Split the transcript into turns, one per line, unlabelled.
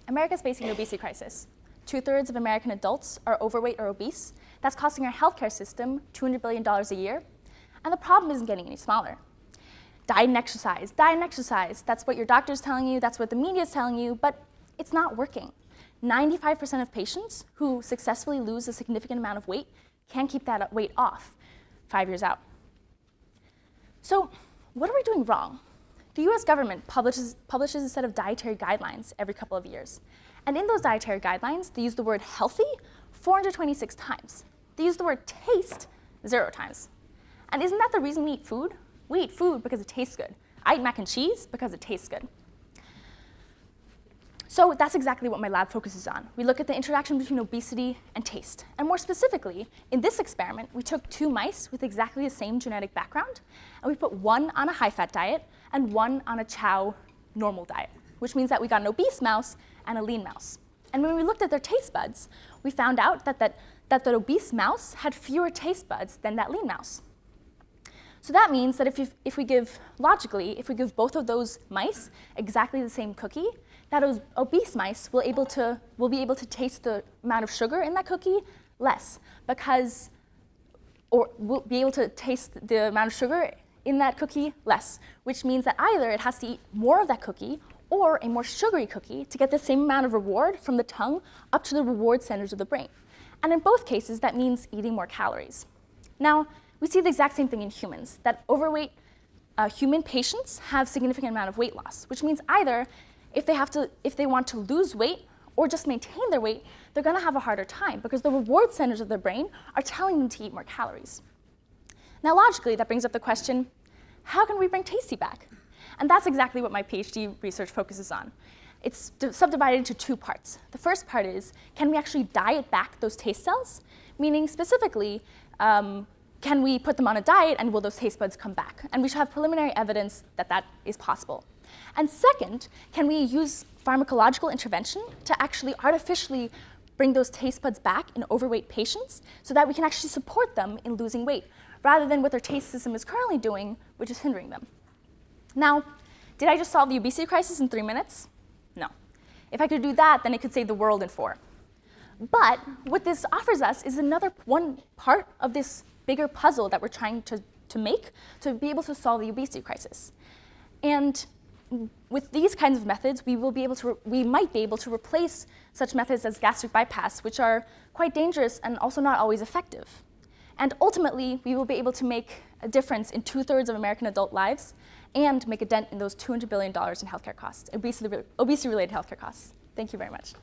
America's facing an obesity crisis. 2/3 of American adults are overweight or obese. That's costing our healthcare system $200 billion a year. And the problem isn't getting any smaller. Diet and exercise, diet and exercise. That's what your doctor's telling you, that's what the media's telling you, but it's not working. 95% of patients who successfully lose a significant amount of weight can't keep that weight off 5 years out. So what are we doing wrong? The US government publishes a set of dietary guidelines every couple of years. And in those dietary guidelines, they use the word healthy 426 times. They use the word taste 0 times. And isn't that the reason we eat food? We eat food because it tastes good. I eat mac and cheese because it tastes good. So that's exactly what my lab focuses on. We look at the interaction between obesity and taste. And more specifically, in this experiment, we took 2 mice with exactly the same genetic background, and we put one on a high-fat diet and one on a chow normal diet, which means that we got an obese mouse and a lean mouse. And when we looked at their taste buds, we found out that the obese mouse had fewer taste buds than that lean mouse. So that means that if we give both of those mice exactly the same cookie, that obese mice will be able to taste the amount of sugar in that cookie less, or will be able to taste the amount of sugar in that cookie less, which means that either it has to eat more of that cookie or a more sugary cookie to get the same amount of reward from the tongue up to the reward centers of the brain. And in both cases, that means eating more calories. Now, we see the exact same thing in humans, that overweight human patients have significant amount of weight loss, which means either if they want to lose weight or just maintain their weight, they're gonna have a harder time because the reward centers of their brain are telling them to eat more calories. Now, logically, that brings up the question, how can we bring tasty back? And that's exactly what my PhD research focuses on. It's subdivided into 2 parts. The first part is, can we actually diet back those taste cells? Meaning, specifically, can we put them on a diet and will those taste buds come back? And we should have preliminary evidence that that is possible. And second, can we use pharmacological intervention to actually artificially bring those taste buds back in overweight patients so that we can actually support them in losing weight, rather than what their taste system is currently doing, which is hindering them. Now, did I just solve the obesity crisis in 3 minutes? No. If I could do that, then it could save the world in 4. But what this offers us is another one part of this bigger puzzle that we're trying to make to be able to solve the obesity crisis. And with these kinds of methods, we might be able to replace such methods as gastric bypass, which are quite dangerous and also not always effective. And ultimately, we will be able to make a difference in 2/3 of American adult lives and make a dent in those $200 billion in healthcare costs, obesity-related healthcare costs. Thank you very much.